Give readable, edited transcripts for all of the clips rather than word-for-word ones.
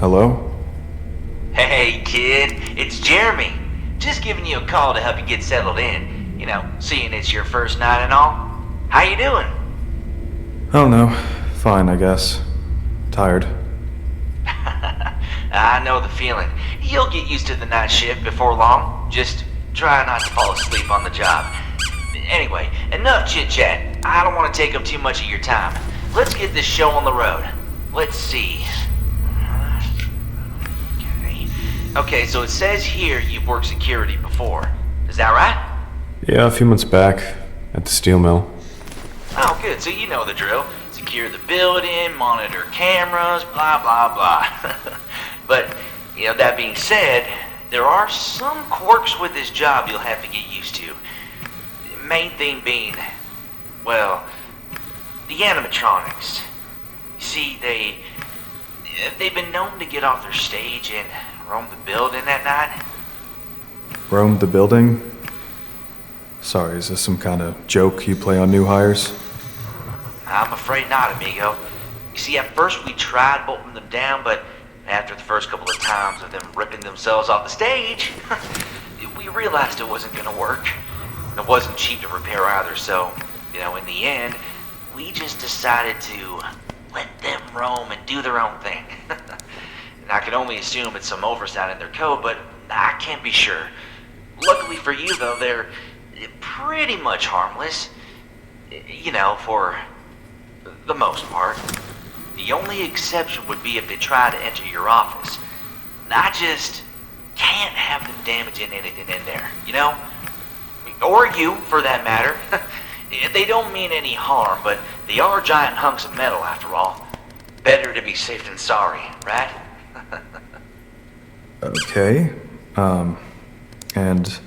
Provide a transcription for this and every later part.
Hello? Hey, kid, it's Jeremy. Just giving you a call to help you get settled in. Seeing it's your first night and all. How you doing? I don't know. Fine, I guess. Tired. I know the feeling. You'll get used to the night shift before long. Just try not to fall asleep on the job. Anyway, enough chit-chat. I don't want to take up too much of your time. Let's get this show on the road. Let's see. Okay, so it says here you've worked security before. Is that right? Yeah, a few months back at the steel mill. Oh, good. So you know the drill. Secure the building, monitor cameras, blah, blah, blah. But, that being said, there are some quirks with this job you'll have to get used to. Main thing being, well, the animatronics. You see, they've been known to get off their stage and roam the building at night. Roamed the building? Sorry, is this some kind of joke you play on new hires? I'm afraid not, amigo. You see, at first we tried bolting them down, but after the first couple of times of them ripping themselves off the stage, we realized it wasn't going to work. And it wasn't cheap to repair either, so, in the end, we just decided to let them roam and do their own thing. And I can only assume it's some oversight in their code, but I can't be sure. Luckily for you, though, they're pretty much harmless. For the most part. The only exception would be if they try to enter your office. I just can't have them damaging anything in there, Or you, for that matter. They don't mean any harm, but they are giant hunks of metal, after all. Better to be safe than sorry, right? Okay. And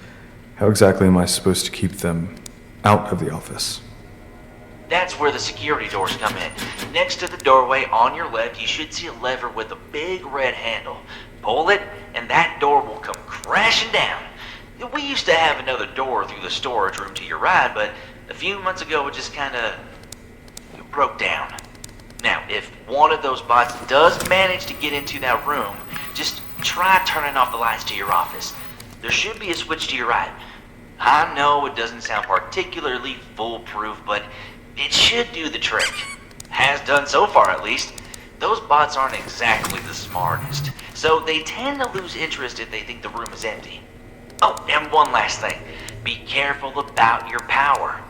how exactly am I supposed to keep them out of the office? That's where the security doors come in. Next to the doorway on your left, you should see a lever with a big red handle. Pull it, and that door will come crashing down. We used to have another door through the storage room to your right, but a few months ago it just kinda broke down. Now, if one of those bots does manage to get into that room, just try turning off the lights to your office. There should be a switch to your right. I know it doesn't sound particularly foolproof, but it should do the trick. Has done so far, at least. Those bots aren't exactly the smartest, so they tend to lose interest if they think the room is empty. Oh, and one last thing. Be careful about your power.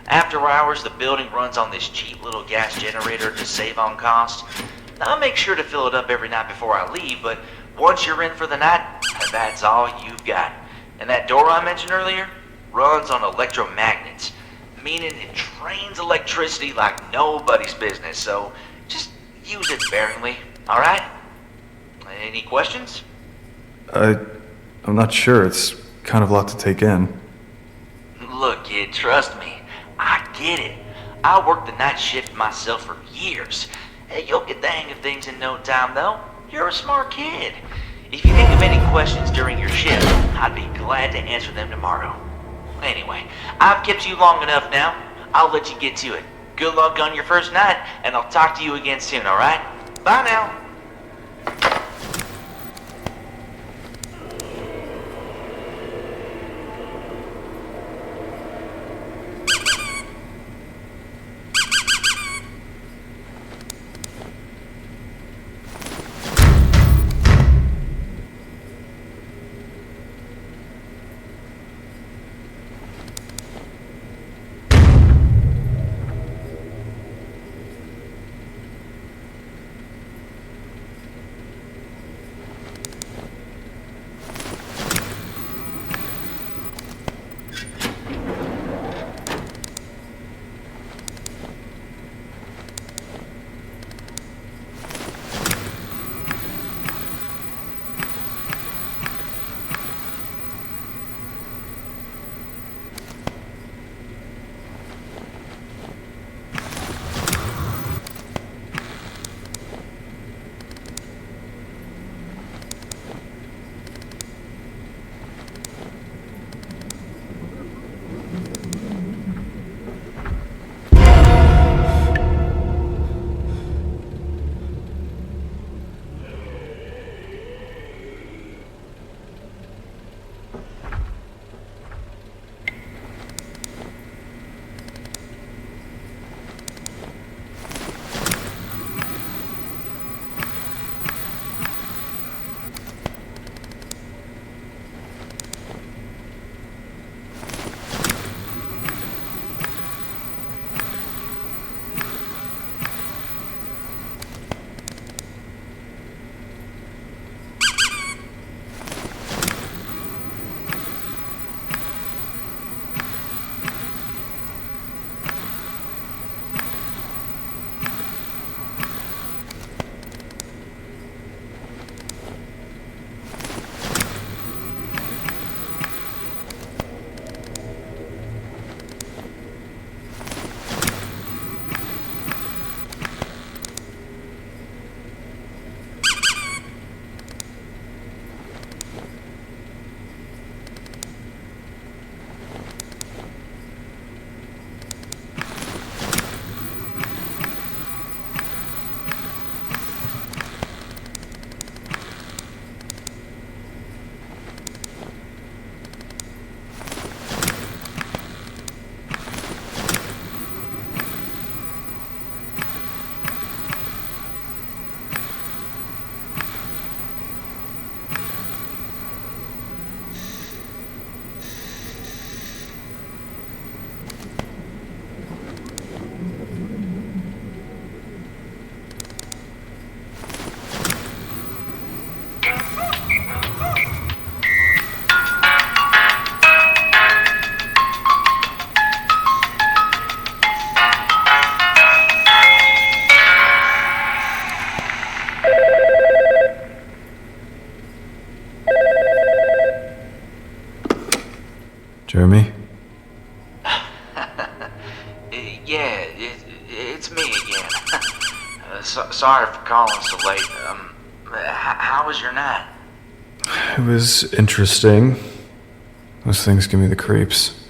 After hours, the building runs on this cheap little gas generator to save on cost. I'll make sure to fill it up every night before I leave, but once you're in for the night, that's all you've got. And that door I mentioned earlier runs on electromagnets, meaning it drains electricity like nobody's business, so just use it sparingly, alright? Any questions? I'm not sure. It's kind of a lot to take in. Look, kid, trust me. I get it. I worked the night shift myself for years. You'll get the hang of things in no time, though. You're a smart kid. If you think of any questions during your shift, I'd be glad to answer them tomorrow. Anyway, I've kept you long enough now. I'll let you get to it. Good luck on your first night, and I'll talk to you again soon, alright? Bye now. Jeremy? Yeah, it's me again. Sorry for calling so late. How was your night? It was interesting. Those things give me the creeps.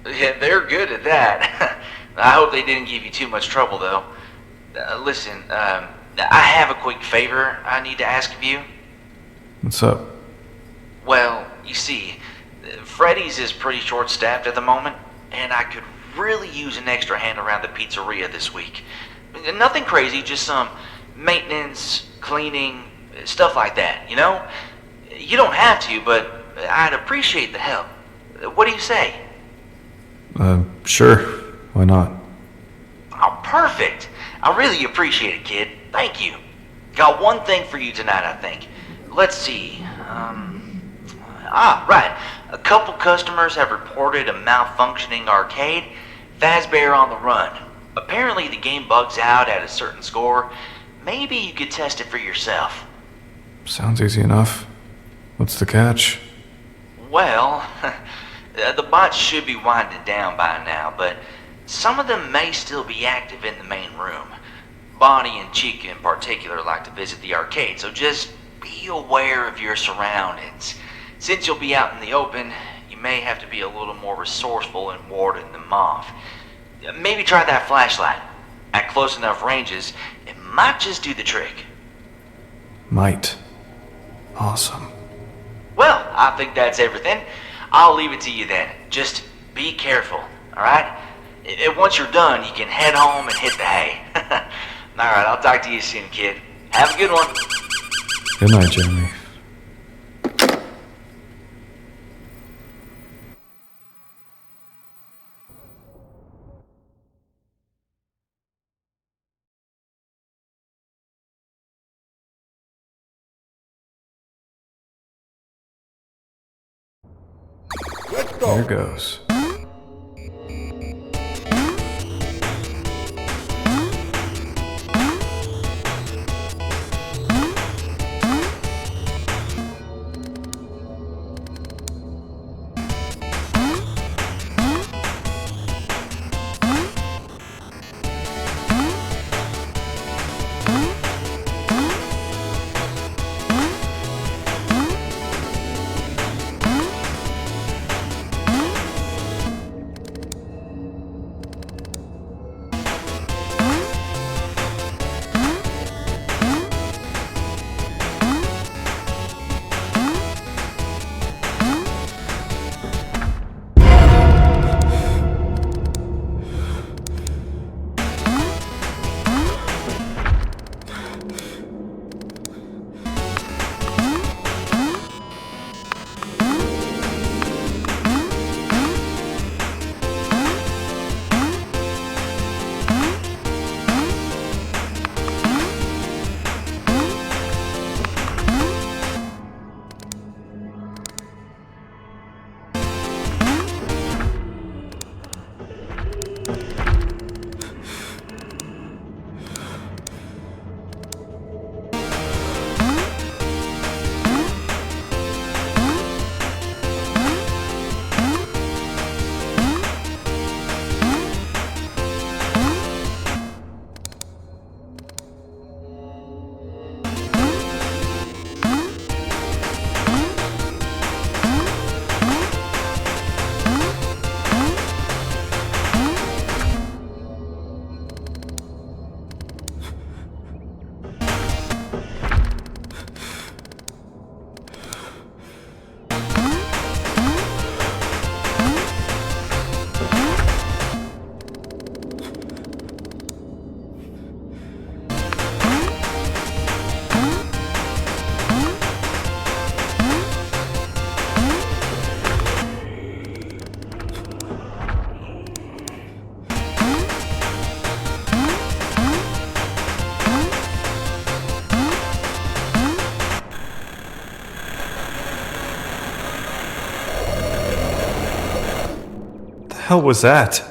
Yeah, they're good at that. I hope they didn't give you too much trouble, though. Listen, I have a quick favor I need to ask of you. What's up? Well, you see, Freddy's is pretty short-staffed at the moment, and I could really use an extra hand around the pizzeria this week. Nothing crazy, just some maintenance, cleaning, stuff like that, you know? You don't have to, but I'd appreciate the help. What do you say? Sure. Why not? Oh, perfect. I really appreciate it, kid. Thank you. Got one thing for you tonight, I think. Let's see. Right. A couple customers have reported a malfunctioning arcade. Fazbear on the run. Apparently the game bugs out at a certain score. Maybe you could test it for yourself. Sounds easy enough. What's the catch? Well, the bots should be winding down by now, but some of them may still be active in the main room. Bonnie and Chica in particular like to visit the arcade, so just be aware of your surroundings. Since you'll be out in the open, you may have to be a little more resourceful in warding them off. Maybe try that flashlight. At close enough ranges, it might just do the trick. Might. Awesome. Well, I think that's everything. I'll leave it to you then. Just be careful, alright? Once you're done, you can head home and hit the hay. Alright, I'll talk to you soon, kid. Have a good one. Good night, Jeremy. There goes. The hell was that?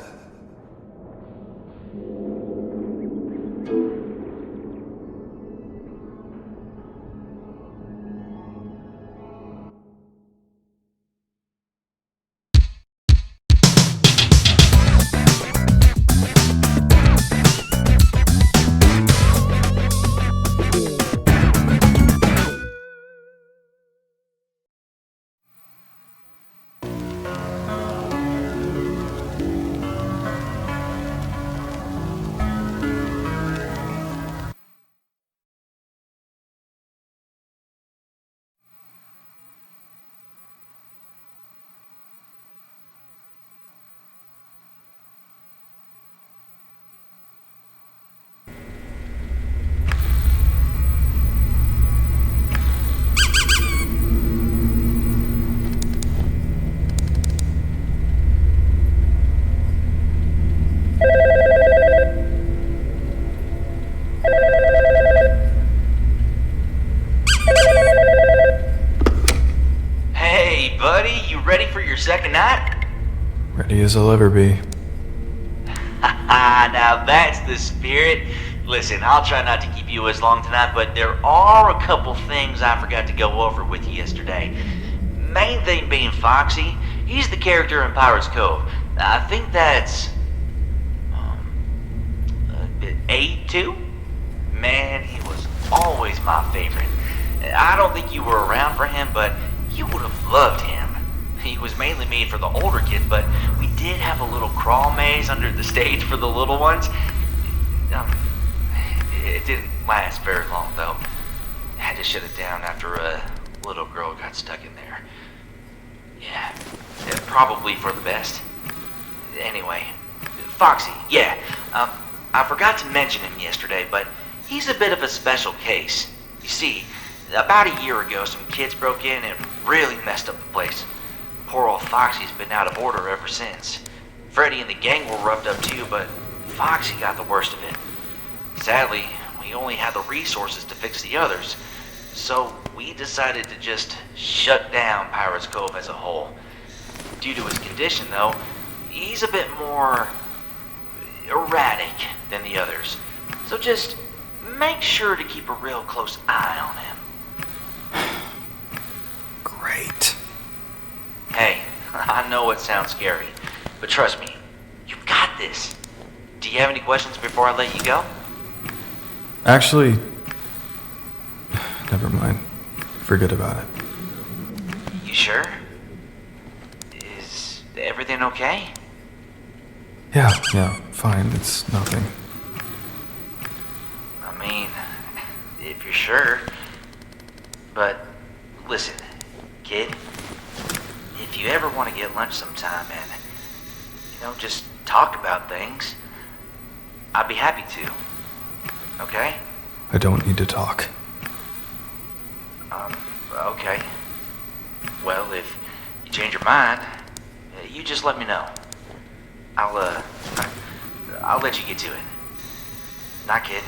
Ready as I'll ever be. Now that's the spirit. Listen, I'll try not to keep you as long tonight, but there are a couple things I forgot to go over with you yesterday. Main thing being Foxy. He's the character in Pirates Cove. I think that's A2? Man, he was always my favorite. I don't think you were around for him, but you would have loved him. He was mainly made for the older kids, but we did have a little crawl maze under the stage for the little ones. It didn't last very long, though. I had to shut it down after a little girl got stuck in there. Yeah, probably for the best. Anyway, Foxy, yeah. I forgot to mention him yesterday, but he's a bit of a special case. You see, about a year ago, some kids broke in and really messed up the place. Poor old Foxy's been out of order ever since. Freddy and the gang were roughed up too, but Foxy got the worst of it. Sadly, we only had the resources to fix the others, so we decided to just shut down Pirates Cove as a whole. Due to his condition, though, he's a bit more erratic than the others. So just make sure to keep a real close eye on him. Great. Hey, I know it sounds scary, but trust me, you got this. Do you have any questions before I let you go? Actually, never mind. Forget about it. You sure? Is everything okay? Yeah, fine. It's nothing. I mean, if you're sure. But listen, kid, if you ever want to get lunch sometime and, just talk about things, I'd be happy to. Okay? I don't need to talk. Okay. Well, if you change your mind, you just let me know. I'll let you get to it. Night, kid.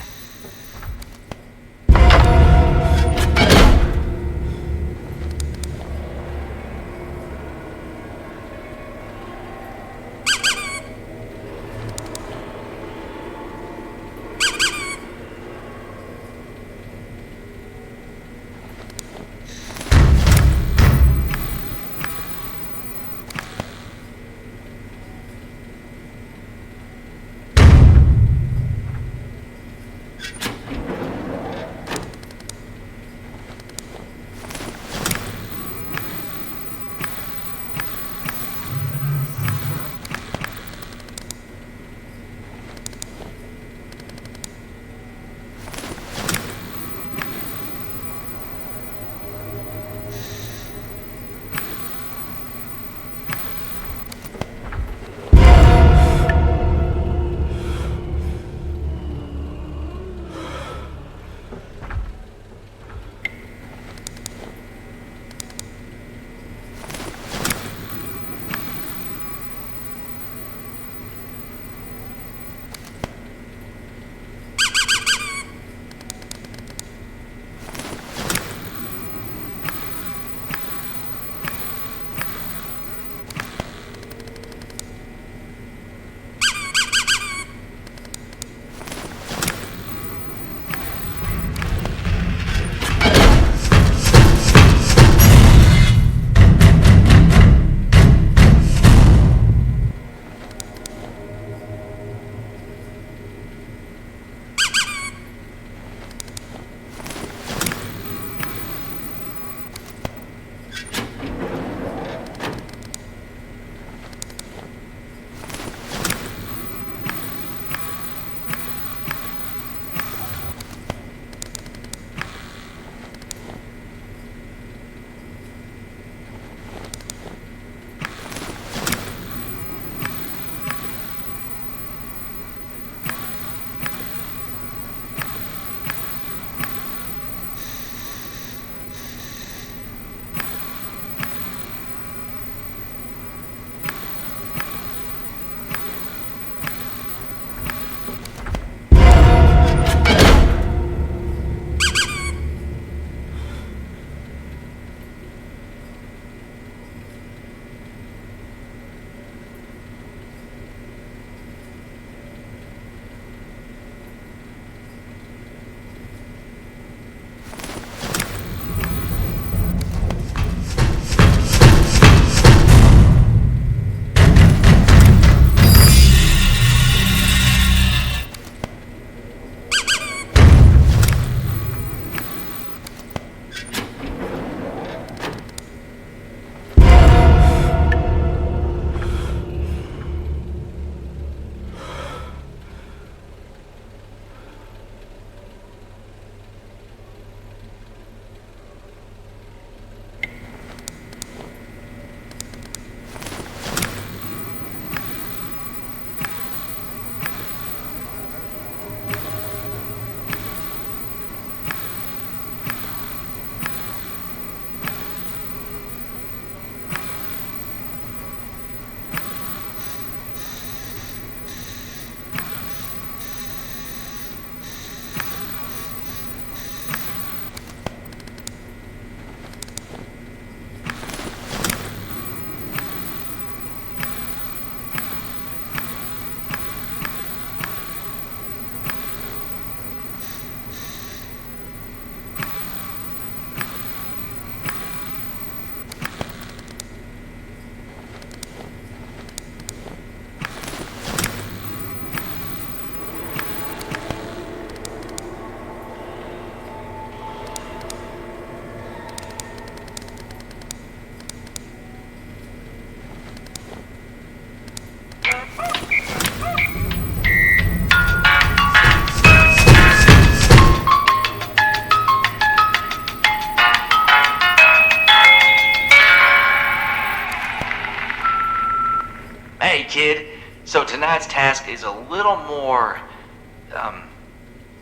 tonight's task is a little more,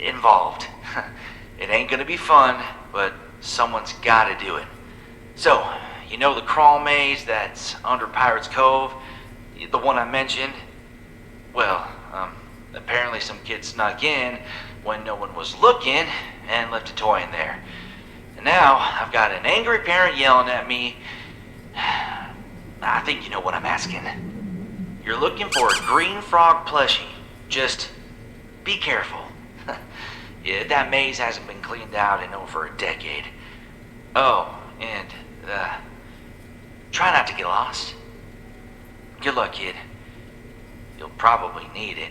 involved. It ain't gonna be fun, but someone's gotta do it. So, you know the crawl maze that's under Pirate's Cove? The one I mentioned? Well, apparently some kid snuck in when no one was looking and left a toy in there. And now I've got an angry parent yelling at me. I think you know what I'm asking. You're looking for a green frog plushie. Just be careful. Yeah, that maze hasn't been cleaned out in over a decade. Oh, and, try not to get lost. Good luck, kid. You'll probably need it.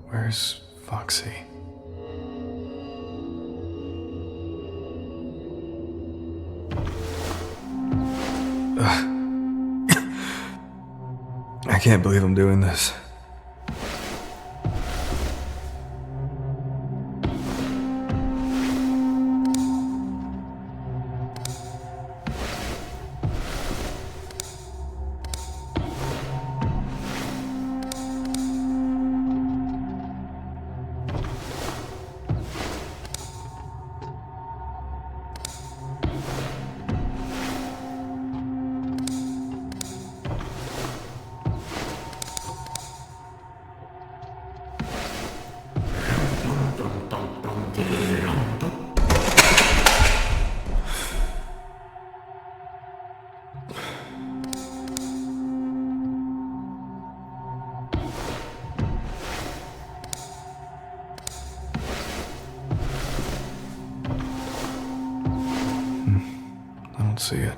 Where's Foxy? I can't believe I'm doing this. I don't see it.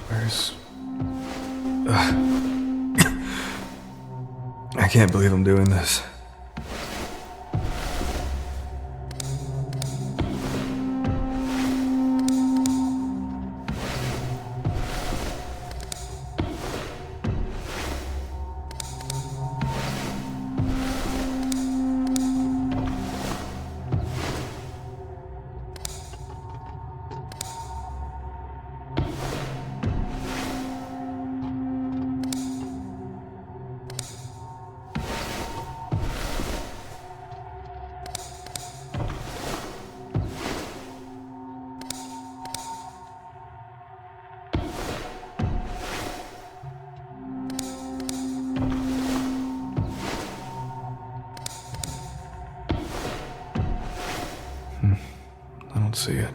Where's... I can't believe I'm doing this. I don't see it.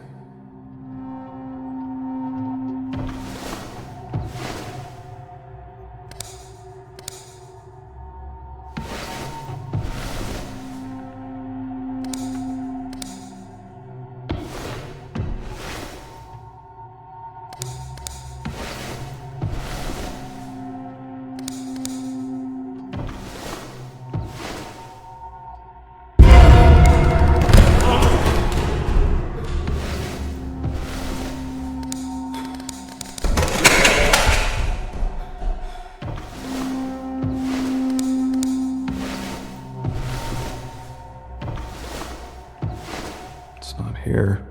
It's not here.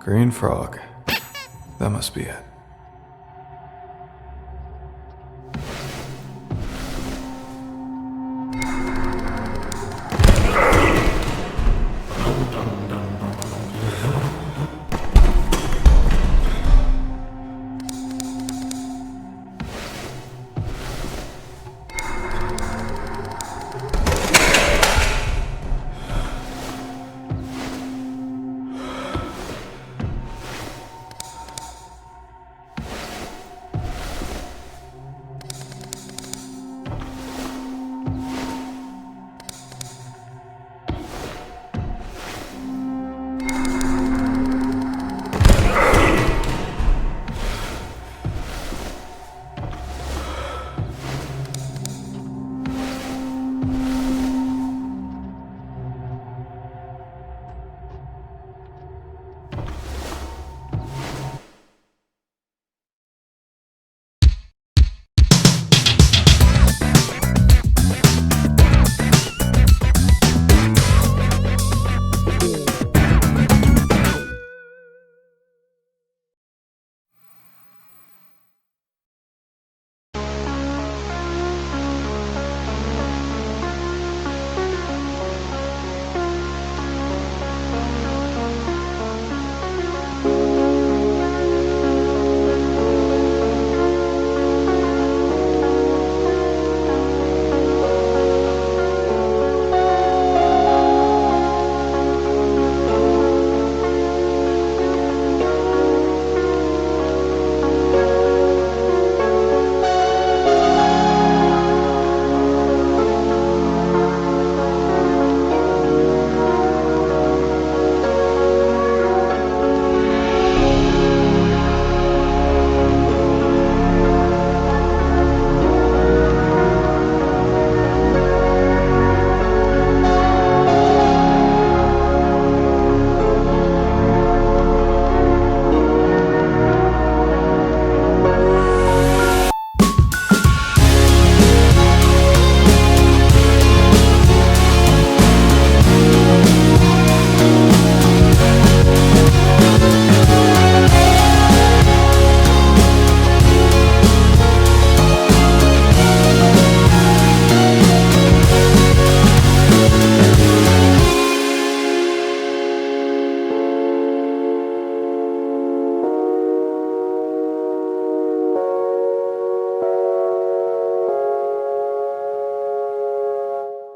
Green frog. That must be it.